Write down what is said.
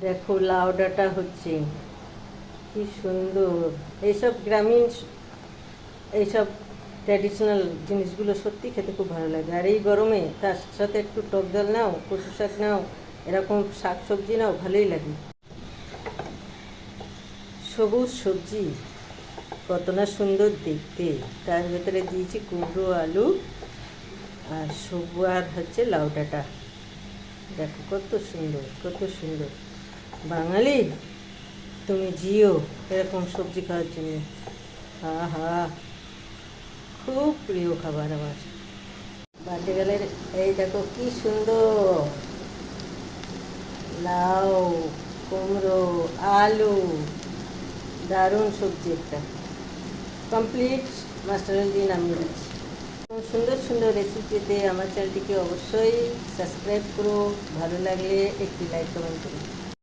দেখো লাউ ডাঁটা হচ্ছে, কি সুন্দর। এইসব গ্রামীণ এইসব ট্র্যাডিশনাল জিনিসগুলো সত্যি খেতে খুব ভালো লাগে। আর এই গরমে তার সাথে একটু টক ডাল নাও, কচু শাক নাও, এরকম শাক সবজি নাও, ভালোই লাগে। সবুজ সবজি কত না সুন্দর দেখতে, তার ভেতরে দিয়েছি কুমড়ো, আলু আর আর হচ্ছে লাউ ডাঁটা। দেখো কত সুন্দর, কত সুন্দর। বাঙালি তুমি জিও এরকম সবজি খাওয়ার জন্য। আহা, খুব প্রিয় খাবার আমার। বাড়তে গেলে এই দেখো কি সুন্দর লাউ, কুমড়ো, আলু, দারুণ সবজি একটা। কমপ্লিট, মাস্টারের দিন নামিয়ে দিচ্ছি। সুন্দর সুন্দর রেসিপি পেতে আমার চ্যানেলটিকে অবশ্যই সাবস্ক্রাইব করো। ভালো লাগলে একটি লাইক কমেন্ট করো।